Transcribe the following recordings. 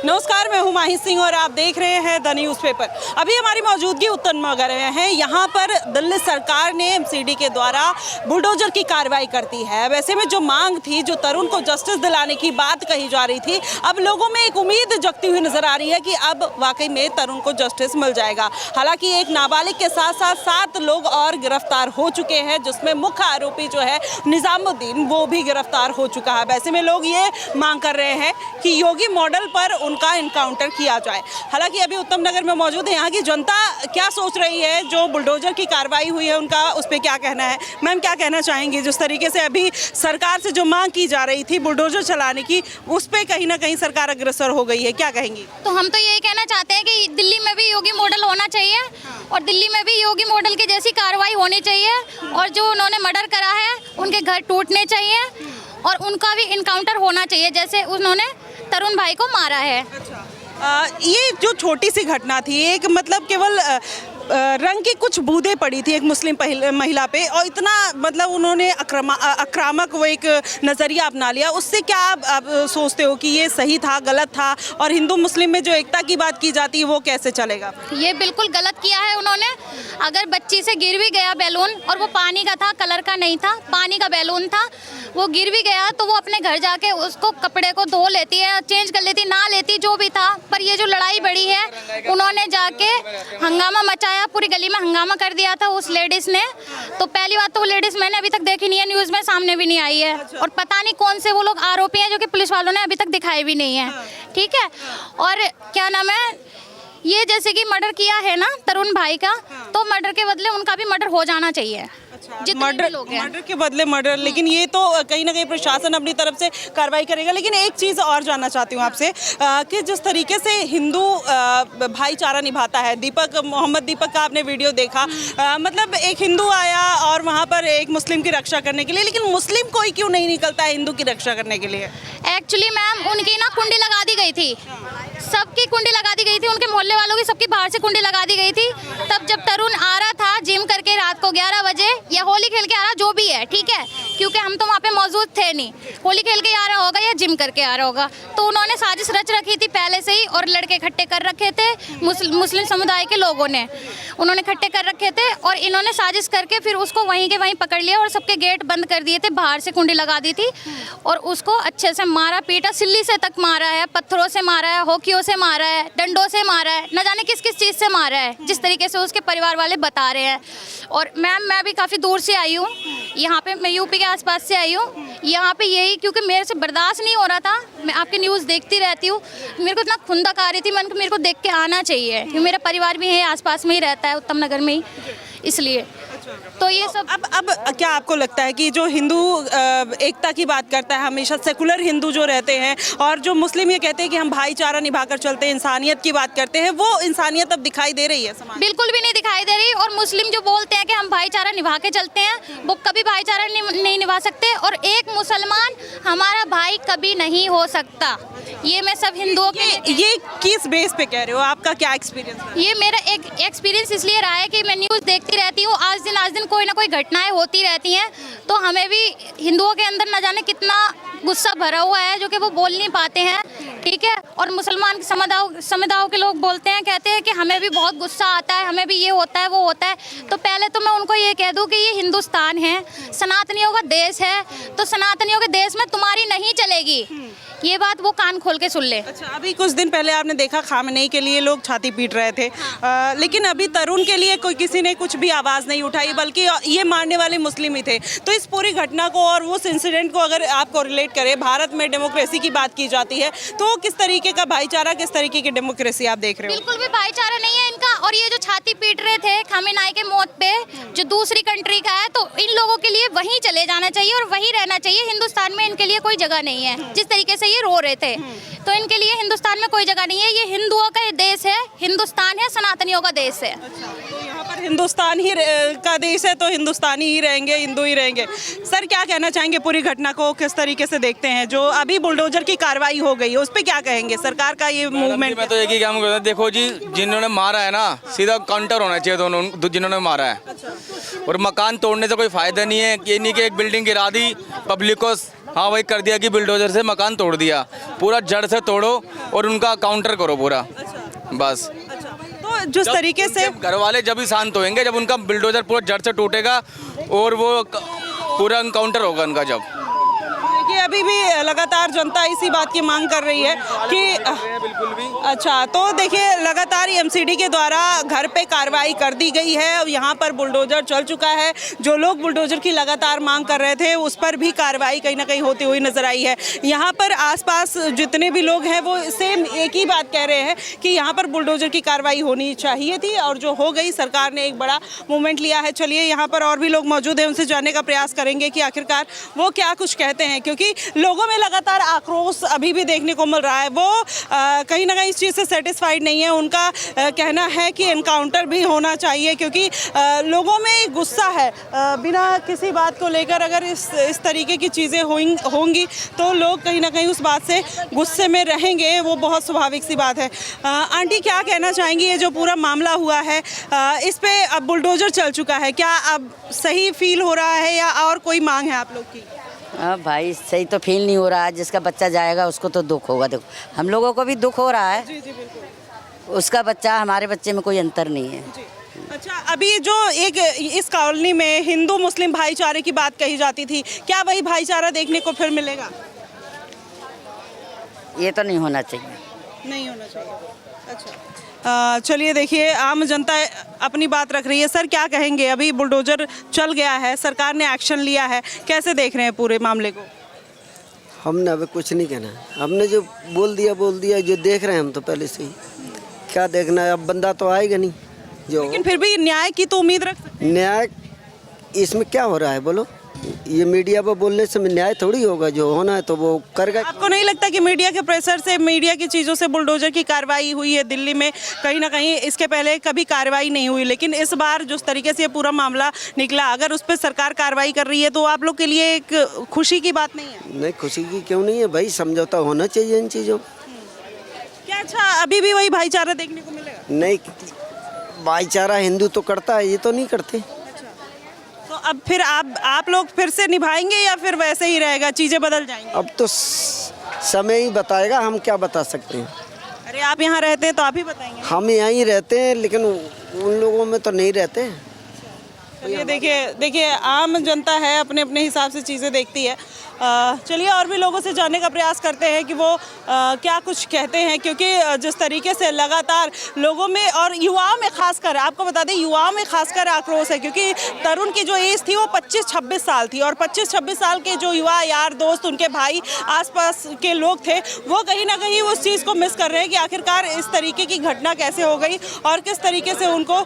नमस्कार, मैं हूं माही सिंह और आप देख रहे हैं द न्यूज़पेपर। अभी हमारी मौजूदगी उत्तर नगर में है। यहाँ पर दिल्ली सरकार ने एमसीडी के द्वारा बुलडोजर की कार्रवाई करती है। वैसे में जो मांग थी, जो तरुण को जस्टिस दिलाने की बात कही जा रही थी, अब लोगों में एक उम्मीद जगती हुई नजर आ रही है कि अब वाकई में तरुण को जस्टिस मिल जाएगा। हालांकि एक नाबालिग के साथ साथ 7 लोग और गिरफ्तार हो चुके हैं, जिसमें मुख्य आरोपी जो है निजामुद्दीन, वो भी गिरफ्तार हो चुका है। वैसे में लोग ये मांग कर रहे हैं कि योगी मॉडल पर उनका इनकाउंटर किया जाए। हालांकि अभी उत्तम नगर में मौजूद है, यहाँ की जनता क्या सोच रही है, जो बुलडोजर की कार्रवाई हुई है उनका उस पर क्या कहना है। मैम, क्या कहना चाहेंगी जिस तरीके से अभी सरकार से जो मांग की जा रही थी बुलडोजर चलाने की, उस पर कहीं ना कहीं सरकार अग्रसर हो गई है, क्या कहेंगी? तो हम तो यही कहना चाहते हैं कि दिल्ली में भी योगी मॉडल होना चाहिए और दिल्ली में भी योगी मॉडल की जैसी कार्रवाई होनी चाहिए और जो उन्होंने मर्डर करा है उनके घर टूटने चाहिए और उनका भी इनकाउंटर होना चाहिए जैसे उन्होंने तरुण भाई को मारा है। ये जो छोटी सी घटना थी, एक मतलब केवल रंग की कुछ बूंदें पड़ी थी एक मुस्लिम महिला पे, और इतना मतलब उन्होंने आक्रामक वो एक नज़रिया अपना लिया। उससे क्या आप सोचते हो कि ये सही था, गलत था, और हिंदू मुस्लिम में जो एकता की बात की जाती है वो कैसे चलेगा? ये बिल्कुल गलत किया है उन्होंने। अगर बच्ची से गिर भी गया बैलून और वो पानी का था, कलर का नहीं था, पानी का बैलून था, वो गिर भी गया तो वो अपने घर जाके उसको कपड़े को धो लेती है, चेंज कर लेती, ना लेती जो भी था। पर ये जो लड़ाई बड़ी है, उन्होंने जाके हंगामा मचाया, पूरी गली में हंगामा कर दिया था उस लेडीज ने। तो पहली बात तो वो लेडीज मैंने अभी तक देखी नहीं है, न्यूज में सामने भी नहीं आई है, और पता नहीं कौन से वो लोग आरोपी हैं जो कि पुलिस वालों ने अभी तक दिखाए भी नहीं है। ठीक है, और क्या नाम है, ये जैसे कि मर्डर किया है ना तरुण भाई का, तो मर्डर के बदले उनका भी मर्डर हो जाना चाहिए। मर्डर के बदले मर्डर, लेकिन ये तो कहीं ना कहीं प्रशासन अपनी तरफ से कार्रवाई करेगा। लेकिन एक चीज़ और जानना चाहती हूँ आपसे कि जिस तरीके से हिंदू भाईचारा निभाता है, मोहम्मद दीपक का आपने वीडियो देखा, मतलब एक हिंदू आया और वहाँ पर एक मुस्लिम की रक्षा करने के लिए, लेकिन मुस्लिम कोई क्यों नहीं निकलता है हिंदू की रक्षा करने के लिए? एक्चुअली मैम उनकी ना कुंडी लगा दी गई थी, सबकी कुंडी लगा दी गई थी, उनके मोहल्ले वालों की सबकी बाहर से कुंडी लगा दी गई थी। तब जब तरुण आ रहा था जिम करके रात को 11 बजे या होली खेल के आ रहा, जो भी है, ठीक है, क्योंकि हम तो वहाँ पे मौजूद थे नहीं, होली खेल के आ रहा होगा या जिम करके आ रहा होगा, तो उन्होंने साजिश रच रखी थी पहले से ही, और लड़के इकट्ठे कर रखे थे मुस्लिम समुदाय के लोगों ने, उन्होंने इकट्ठे कर रखे थे और इन्होंने साजिश करके फिर उसको वहीं के वहीं पकड़ लिया और सबके गेट बंद कर दिए थे, बाहर से कुंडी लगा दी थी और उसको अच्छे से मारा पीटा, सिल्ली से तक मारा है, पत्थरों से मारा है, होकियों से मारा है, डंडों से मारा है, न जाने किस किस चीज़ से मारा है, जिस तरीके से उसके परिवार वाले बता रहे हैं। और मैम मैं भी काफ़ी दूर से आई हूँ, यहाँ पे मैं यूपी के आसपास से आई हूँ, यहाँ पे यही क्योंकि मेरे से बर्दाश्त नहीं हो रहा था। मैं आपकी न्यूज़ देखती रहती हूँ, मेरे को इतना खुंदक आ रही थी, मैंने मेरे को देख के आना चाहिए, क्योंकि मेरा परिवार भी है आसपास में ही रहता है, उत्तम नगर में ही, इसलिए। तो ये सब अब क्या आपको लगता है कि जो हिंदू एकता की बात करता है, हमेशा सेकुलर हिंदू जो रहते हैं, और जो मुस्लिम ये कहते हैं कि हम भाईचारा निभाकर चलते हैं, इंसानियत की बात करते हैं, वो इंसानियत अब दिखाई दे रही है समाज? बिल्कुल भी नहीं दिखाई दे रही। और मुस्लिम जो बोलते हैं कि हम भाईचारा निभा के चलते हैं, वो कभी भाईचारा नहीं निभा सकते, और एक मुसलमान हमारा भाई कभी नहीं हो सकता। ये मैं सब हिंदुओं के ये किस बेस पे कह रहे हो, आपका क्या एक्सपीरियंस है? ये मेरा एक एक्सपीरियंस इसलिए रहा है कि मैं न्यूज़ देखती रहती हूँ, आज दिन कोई ना कोई घटनाएं होती रहती हैं, तो हमें भी हिंदुओं के अंदर न जाने कितना गुस्सा भरा हुआ है जो कि वो बोल नहीं पाते हैं, ठीक है। और मुसलमान समुदायों के लोग बोलते हैं, कहते हैं कि हमें भी बहुत गुस्सा आता है, हमें भी ये होता है वो होता है। तो पहले तो मैं उनको ये कह दूं कि ये हिंदुस्तान है, सनातनियों का देश है, तो सनातनियों के देश में तुम्हारी नहीं चलेगी, ये बात वो कान खोल के सुन ले। अच्छा, अभी कुछ दिन पहले आपने देखा खामनेई के लिए लोग छाती पीट रहे थे, लेकिन अभी तरुण के लिए कोई किसी ने कुछ भी आवाज़ नहीं उठाई, बल्कि ये मारने वाले मुस्लिम ही थे। तो इस पूरी घटना को और उस इंसिडेंट को अगर आपको रिलेट करें, भारत में डेमोक्रेसी की बात की जाती है, तो किस तरीके का भाईचारा, किस तरीके की डेमोक्रेसी आप देख रहे हो? बिल्कुल भी भाईचारा नहीं है इनका। और ये जो छाती पीट रहे थे खामेनेई के मौत पे, जो दूसरी कंट्री का है, तो इन लोगों के लिए वहीं चले जाना चाहिए और वहीं रहना चाहिए। हिंदुस्तान में इनके लिए कोई जगह नहीं है। जिस तरीके से ये रो रहे थे, तो इनके लिए हिंदुस्तान में कोई जगह नहीं है। ये हिंदुओं का देश है, हिंदुस्तान है, सनातनियों का देश है। तो यहाँ पर हिंदुस्तान ही का देश है, तो हिंदुस्तानी ही रहेंगे, हिंदू ही रहेंगे। सर, क्या कहना चाहेंगे पूरी घटना को किस तरीके से देखते हैं? जो अभी बुलडोजर की कार्रवाई हो गई है उस पर क्या कहेंगे, सरकार का ये मूवमेंट? मैं तो एक ही काम करता हूं, देखो जी, जिन्होंने मारा है ना, सीधा काउंटर होना चाहिए दोनों जिन्होंने मारा है। और मकान तोड़ने से कोई फायदा नहीं है, ये नहीं कि एक बिल्डिंग गिरा दी, पब्लिक को हाँ वही कर दिया कि बुलडोजर से मकान तोड़ दिया, पूरा जड़ से तोड़ो और उनका काउंटर करो पूरा, बस। तो जिस तरीके से घर वाले जब ही शांत होंगे जब उनका बुलडोजर पूरा जड़ से टूटेगा और वो पूरा एनकाउंटर होगा उनका जब। कि अभी भी लगातार जनता इसी बात की मांग कर रही है कि बिल्कुल भी। अच्छा, तो देखिए लगातार एमसीडी के द्वारा घर पे कार्रवाई कर दी गई है। अब यहाँ पर बुलडोजर चल चुका है। जो लोग बुलडोजर की लगातार मांग कर रहे थे उस पर भी कार्रवाई कहीं ना कहीं होती हुई नजर आई है। यहाँ पर आसपास जितने भी लोग हैं वो सेम एक ही बात कह रहे हैं कि यहाँ पर बुलडोजर की कार्रवाई होनी चाहिए थी और जो हो गई, सरकार ने एक बड़ा मूवमेंट लिया है। चलिए यहाँ पर और भी लोग मौजूद हैं, उनसे जानने का प्रयास करेंगे कि आखिरकार वो क्या कुछ कहते हैं, क्योंकि लोगों में लगातार आक्रोश अभी भी देखने को मिल रहा है। वो कहीं ना कहीं इस चीज़ से सेटिस्फाइड नहीं है। उनका कहना है कि एनकाउंटर भी होना चाहिए, क्योंकि लोगों में गुस्सा है। बिना किसी बात को लेकर अगर इस तरीके की चीज़ें होंगी तो लोग कहीं ना कहीं उस बात से गुस्से में रहेंगे, वो बहुत स्वाभाविक सी बात है। आंटी क्या कहना चाहेंगी, ये जो पूरा मामला हुआ है इस पे अब बुलडोजर चल चुका है, क्या अब सही फील हो रहा है या और कोई मांग है आप लोग की? हाँ भाई, सही तो फील नहीं हो रहा है। जिसका बच्चा जाएगा उसको तो दुख होगा। देखो हम लोगों को भी दुख हो रहा है। जी जी बिल्कुल। उसका बच्चा हमारे बच्चे में कोई अंतर नहीं है। जी। अच्छा, अभी जो एक इस कॉलोनी में हिंदू मुस्लिम भाईचारे की बात कही जाती थी, क्या वही भाईचारा देखने को फिर मिलेगा? ये तो नहीं होना चाहिए। नहीं होना चाहिए। अच्छा, चलिए देखिए आम जनता अपनी बात रख रही है। सर क्या कहेंगे, अभी बुलडोजर चल गया है, सरकार ने एक्शन लिया है, कैसे देख रहे हैं पूरे मामले को? हमने अभी कुछ नहीं कहना है। हमने जो बोल दिया, जो देख रहे हैं हम तो पहले से ही। क्या देखना है, अब बंदा तो आएगा नहीं जो। लेकिन फिर भी न्याय की तो उम्मीद रख सकते हैं। न्याय इसमें क्या हो रहा है बोलो? ये मीडिया पर बोलने से न्याय थोड़ी होगा। जो होना है तो वो करेगा। आपको नहीं लगता कि मीडिया के प्रेशर से, मीडिया की चीज़ों से बुलडोजर की कार्रवाई हुई है दिल्ली में? कहीं ना कहीं इसके पहले कभी कार्रवाई नहीं हुई, लेकिन इस बार जिस तरीके से ये पूरा मामला निकला, अगर उस पर सरकार कार्रवाई कर रही है तो आप लोग के लिए एक खुशी की बात नहीं है? नहीं, खुशी की क्यों नहीं है भाई, समझौता होना चाहिए इन चीज़ों। क्या अच्छा अभी भी वही भाईचारा देखने को मिलेगा? नहीं, भाईचारा हिंदू तो करता है, ये तो नहीं करते। तो अब फिर आप लोग फिर से निभाएंगे या फिर वैसे ही रहेगा, चीज़ें बदल जाएंगी? अब तो समय ही बताएगा, हम क्या बता सकते हैं। अरे आप यहाँ रहते हैं तो आप ही बताएंगे। हम यहीं रहते हैं लेकिन उन लोगों में तो नहीं रहते। चलिए देखिए आम जनता है, अपने अपने हिसाब से चीज़ें देखती है। चलिए और भी लोगों से जानने का प्रयास करते हैं कि वो क्या कुछ कहते हैं, क्योंकि जिस तरीके से लगातार लोगों में और युवाओं में खासकर, आपको बता दें युवाओं में खासकर आक्रोश है, क्योंकि तरुण की जो एज थी वो 25-26 साल थी और 25-26 साल के जो युवा यार दोस्त, उनके भाई, आसपास के लोग थे, वो कहीं ना कहीं उस चीज़ को मिस कर रहे हैं कि आखिरकार इस तरीके की घटना कैसे हो गई और किस तरीके से उनको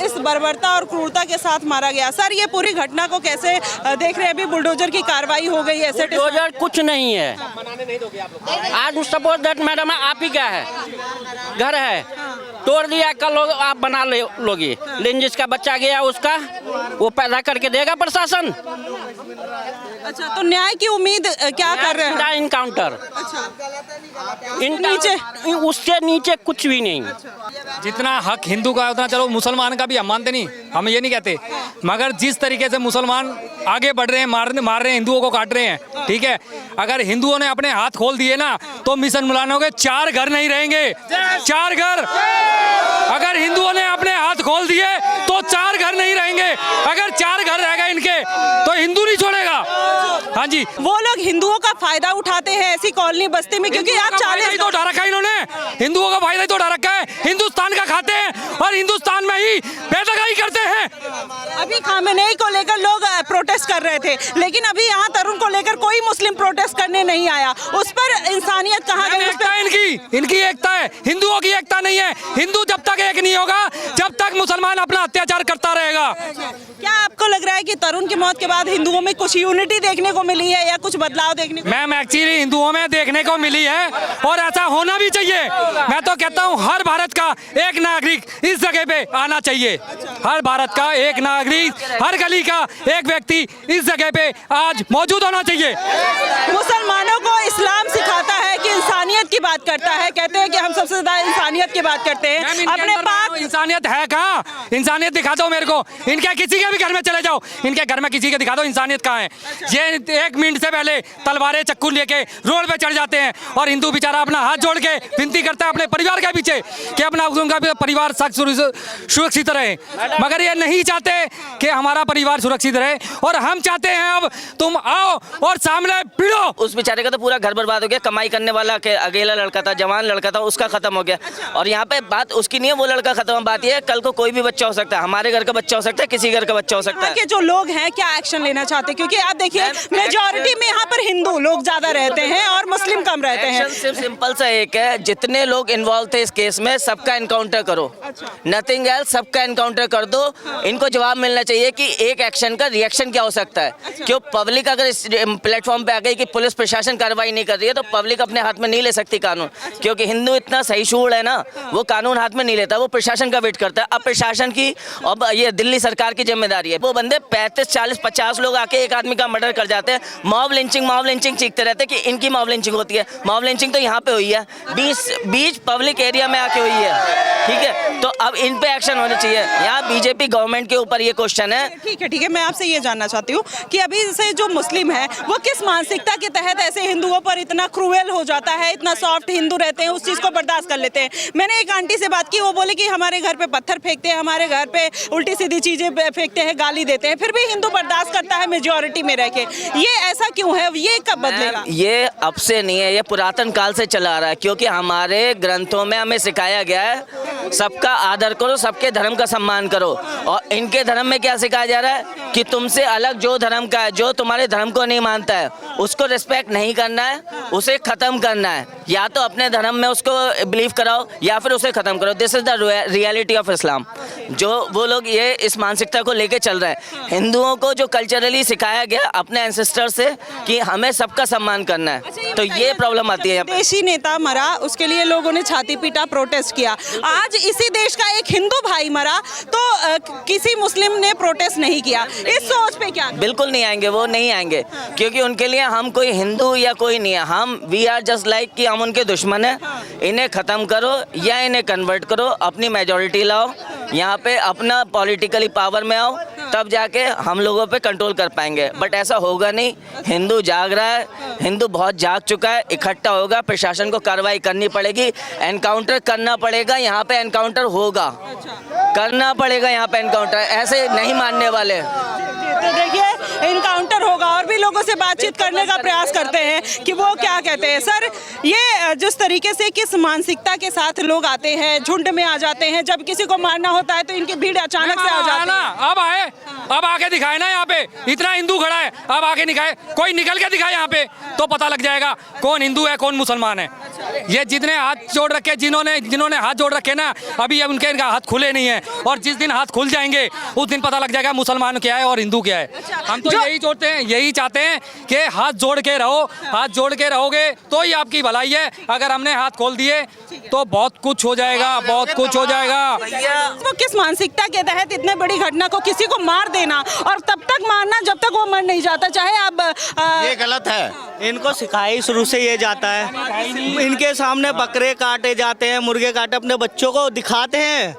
इस बर्बरता और क्रूरता के साथ मारा गया। सर ये पूरी घटना को कैसे देख रहे हैं? अभी बुलडोजर की कार्रवाई हो गई है, बुलडोजर कुछ नहीं है। आज सपोज दैट मैडम आप ही क्या है, घर है, तोड़ दिया, कल आप बना लोगे, लेकिन जिसका बच्चा गया उसका वो पैदा करके देगा प्रशासन। अच्छा, तो न्याय की उम्मीद क्या कर रहे हैं? इनकाउंटर, नीचे उससे नीचे कुछ भी नहीं। जितना हक हिंदू का है उतना चलो मुसलमान का भी हम मानते नहीं, हम ये नहीं कहते, मगर जिस तरीके से मुसलमान आगे बढ़ रहे हैं, मार रहे हैं, हिंदुओं को काट रहे हैं, ठीक है, अगर हिंदुओं ने अपने हाथ खोल दिए ना तो मिशन मुलानों के 4 घर नहीं रहेंगे। 4 घर, अगर हिंदुओं ने अपने हाथ खोल दिए तो 4 घर नहीं रहेंगे। अगर 4 घर रहेगा इनके तो हिंदू नहीं छोड़ेगा। हाँ जी, वो लोग हिंदुओं का फायदा उठाते हैं ऐसी कॉलोनी बस्ती में, क्योंकि आप 40 तो उठा रखा है इन्होंने, हिंदुओं का फायदा ही तो उठा रखा है। हिंदुस्तान का खाते हैं और हिंदुस्तान में ही बेदखली करते हैं। अभी खामेनेई को लेकर लोग प्रोटेस्ट कर रहे थे, लेकिन अभी यहाँ तरुण को लेकर कोई मुस्लिम प्रोटेस्ट करने नहीं आया। उस पर इंसानियत कहाँ गई? एकता है इनकी एकता है, हिंदुओं की एकता नहीं है। हिंदू जब तक एक नहीं होगा जब तक मुसलमान अपना अत्याचार करता रहेगा। क्या आपको लग रहा है कि तरुण की मौत के बाद हिंदुओं में कुछ यूनिटी देखने को मिली है या कुछ बदलाव देखने को? मैम एक्चुअली हिंदुओं में देखने को मिली है और ऐसा होना भी चाहिए। मैं तो कहता हूँ हर भारत का एक नागरिक इस जगह पे पे आना चाहिए। हर भारत का एक नागरिक, हर गली का एक व्यक्ति इस जगह पे आज मौजूद होना चाहिए। मुसलमानों को इस्लाम सिखाता है कि इंसानियत की बात करता है, कहते हैं कि हम सबसे ज्यादा इंसानियत की बात करते हैं। अपने पाक इंसानियत है कहाँ? इंसानियत दिखा दो मेरे को। इनके किसी के भी घर में चले जाओ, इनके घर में किसी के दिखा दो इंसानियत कहाँ है। ये 1 मिनट से पहले तलवारें चक्कू लेके रोड पे चढ़ जाते हैं और हिंदू बेचारा अपना हाथ जोड़ के विनती करता है अपने परिवार के पीछे कि अपना उनका परिवार सुरक्षित रहे, मगर ये नहीं चाहते कि हमारा परिवार सुरक्षित रहे और हम चाहते हैं अब तुम आओ और सामने भिड़ो। उस बेचारे का तो पूरा घर बर्बाद हो गया। कमाई करने वाला के अकेला लड़का था, जवान लड़का था, उसका खत्म हो गया। और यहाँ पे बात उसकी नहीं है, वो लड़का खत्म। बात ये है कल को कोई भी बच्चा हो सकता है, हमारे घर का बच्चा हो सकता है, किसी घर का बच्चा हो सकता है। के जो लोग हैं क्या एक्शन लेना चाहते हैं? क्योंकि आप देखिए मेजॉरिटी में यहाँ पर हिंदू लोग ज्यादा रहते हैं और मुस्लिम कम रहते हैं। एक्शन सिर्फ सिंपल सा एक है, जितने लोग इन्वॉल्व थे इस केस में सबका एनकाउंटर करो, नथिंग एल्स, सबका एनकाउंटर कर दो। इनको जवाब मिलना चाहिए कि एक एक्शन का रिएक्शन क्या हो सकता है। क्यों पब्लिक अगर इस प्लेटफॉर्म पे आ गई कि पुलिस प्रशासन कार्रवाई नहीं कर रही है तो पब्लिक अपने हाथ में नहीं ले सकती कानून, क्योंकि हिंदू इतना सहिष्णु है ना, वो कानून हाथ में नहीं लेता, वो प्रशासन का वेट करता है। अब प्रशासन की, अब ये दिल्ली सरकार की जिम्मेदारी है। वो बंदे 35, 40, 50 लोग आके एक आदमी का मर्डर कर जाते हैं। मॉब लिंचिंग चीखते रहते हैं कि इनकी मॉब लिंचिंग होती है। मॉब लिंचिंग तो यहाँ पे हुई है, बीच पब्लिक एरिया में आके हुई है, ठीक है। तो अब इन पे एक्शन होने चाहिए। यहाँ बीजेपी गवर्नमेंट के ऊपर ये क्वेश्चन है। ठीक है, मैं आपसे ये जानना चाहती हूँ कि अभी से जो मुस्लिम है वो किस मानसिकता के तहत ऐसे हिंदुओं पर इतना क्रूएल हो जाता है, इतना सॉफ्ट हिंदू रहते हैं, उस चीज़ को बर्दाश्त कर लेते हैं। मैंने एक आंटी से बात की, वो बोले कि हमारे घर पे पत्थर फेंकते हैं, हमारे घर पे उल्टी सीधी चीज़ें फेंकते हैं, गाली देते हैं, फिर भी हिंदू बर्दाश्त करता है मेजॉरिटी में रह के। ये ऐसा क्यों है? ये कब बदलेगा? ये अब से नहीं है, ये पुरातन काल से चला आ रहा है। क्योंकि हमारे ग्रंथों में हमें सिखाया गया है सबका आदर करो, सबके धर्म का सम्मान करो। और इनके धर्म में क्या सिखाया जा रहा है कि तुमसे अलग जो धर्म का है, जो तुम्हारे धर्म को नहीं मानता है, उसको रिस्पेक्ट नहीं करना है, उसे खत्म करना है। या तो अपने धर्म में उसको बिलीव कराओ या फिर उसे खत्म करो। This is the reality of Islam. जो वो लोग ये इस मानसिकता को लेके चल रहे हैं। हिंदुओं को जो कल्चरली सिखाया गया अपने एंसेस्टर से कि हमें सबका सम्मान करना है, तो ये प्रॉब्लम आती है। देशी नेता मरा, उसके लिए लोगों ने छाती पीटा, प्रोटेस्ट किया। आज इसी देश का एक हिंदू भाई मरा तो किसी मुस्लिम ने प्रोटेस्ट नहीं किया। इस सोच पे क्या? बिल्कुल नहीं आएंगे, वो नहीं आएंगे, क्योंकि उनके लिए हम कोई हिंदू या कोई नहीं है। हम वी आर जस्ट लाइक कि हम उनके दुश्मन हैं। इन्हें ख़त्म करो या इन्हें कन्वर्ट करो, अपनी मेजॉरिटी लाओ, यहाँ पे अपना पॉलिटिकली पावर में आओ, तब जाके हम लोगों पे कंट्रोल कर पाएंगे। बट ऐसा होगा नहीं। हिंदू जाग रहा है, हिंदू बहुत जाग चुका है, इकट्ठा होगा, प्रशासन को कार्रवाई करनी पड़ेगी, एनकाउंटर करना पड़ेगा। यहाँ पे एनकाउंटर होगा, करना पड़ेगा यहाँ पे एनकाउंटर, ऐसे नहीं मानने वाले। तो देखिए इनकाउंटर होगा। और भी लोगों से बातचीत करने का प्रयास करते हैं कि वो क्या कहते हैं। सर, ये जिस तरीके से किस मानसिकता के साथ लोग आते हैं, झुंड में आ जाते हैं, जब किसी को मारना होता है तो इनकी भीड़ अचानक से आ जाती है। अब आए, अब आके दिखाए ना, यहाँ पे इतना हिंदू खड़ा है, अब आके दिखाए, कोई निकल के दिखाए यहाँ पे, तो पता लग जाएगा कौन हिंदू है कौन मुसलमान है। ये जितने हाथ जोड़ रखे, जिन्होंने हाथ जोड़ रखे ना, अभी अब उनके हाथ खुले नहीं है, और जिस दिन हाथ खुल जाएंगे उस दिन पता लग जाएगा मुसलमान क्या है और हिंदू क्या है। हम तो यही चाहते हैं कि हाथ जोड़ के रहो, हाथ जोड़ के रहोगे तो ही आपकी भलाई है। अगर हमने हाथ खोल दिए तो बहुत कुछ हो जाएगा, बहुत कुछ हो जाएगा। वो किस मानसिकता के तहत इतने बड़ी घटना को, किसी को मार देना और तब तक मारना जब तक वो मर नहीं जाता, चाहे आप ये गलत है। इनको सिखाई शुरू से ये जाता है। इनके सामने बकरे काटे जाते हैं, मुर्गे काटे, अपने बच्चों को दिखाते हैं।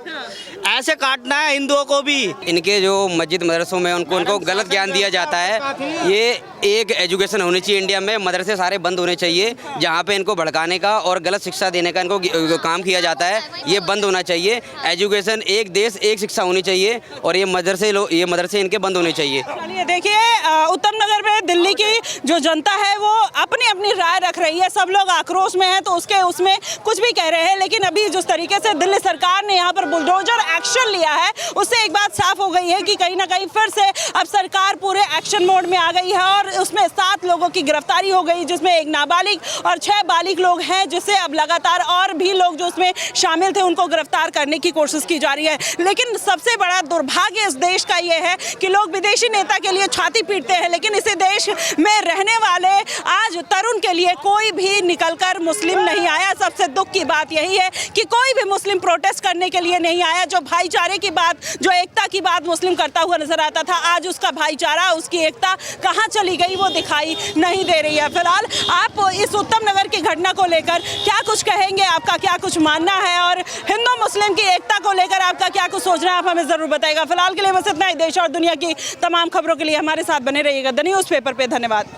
ऐसे काटना है हिंदुओं को भी। इनके जो मस्जिद मदरसों में उनको गलत ज्ञान दिया जाता है। ये एक एजुकेशन होनी चाहिए इंडिया में, मदरसे सारे बंद होने चाहिए जहाँ पे इनको भड़काने का और गलत शिक्षा देने का इनको काम किया जाता है, ये बंद होना चाहिए। एजुकेशन एक देश एक शिक्षा होनी चाहिए और ये मदरसे इनके बंद होने चाहिए। चलिए देखिए, उत्तम नगर में दिल्ली की जो जनता है वो अपनी अपनी राय रख रही है। सब लोग आक्रोश में हैं तो उसमें कुछ भी कह रहे हैं, लेकिन अभी जिस तरीके से दिल्ली सरकार ने यहाँ पर बुलडोजर एक्शन लिया है उससे एक बात साफ हो गई है कि कहीं ना कहीं फिर से अब सरकार पूरे एक्शन मोड में आ गई है और और उसमें 7 लोगों की गिरफ्तारी हो गई, जिसमें एक नाबालिग और 6 बालिग लोग हैं, जिससे अब लगातार और भी लोग जो उसमें शामिल थे उनको गिरफ्तार करने की कोशिश की जा रही है। लेकिन सबसे बड़ा दुर्भाग्य इस देश का ये है कि लोग विदेशी नेता के लिए छाती पीटते हैं, लेकिन इसी देश में रहने वाले आज तरुण के लिए कोई भी निकलकर मुस्लिम नहीं आया। सबसे दुख की बात यही है कि कोई भी मुस्लिम प्रोटेस्ट करने के लिए नहीं आया। जो भाईचारे की बात, जो एकता की बात मुस्लिम करता हुआ नजर आता था, आज उसका भाईचारा, उसकी एकता कहाँ चली गई वो दिखाई नहीं दे रही है। फिलहाल आप इस उत्तम नगर की घटना को लेकर क्या कुछ कहेंगे, आपका क्या कुछ मानना है और हिंदू मुस्लिम की एकता को लेकर आपका क्या कुछ सोचना है, आप हमें जरूर बताइएगा। फिलहाल के लिए बस इतना ही। देश और दुनिया की तमाम खबरों के लिए हमारे साथ बने रहिएगा द न्यूज़ पेपर पे। धन्यवाद।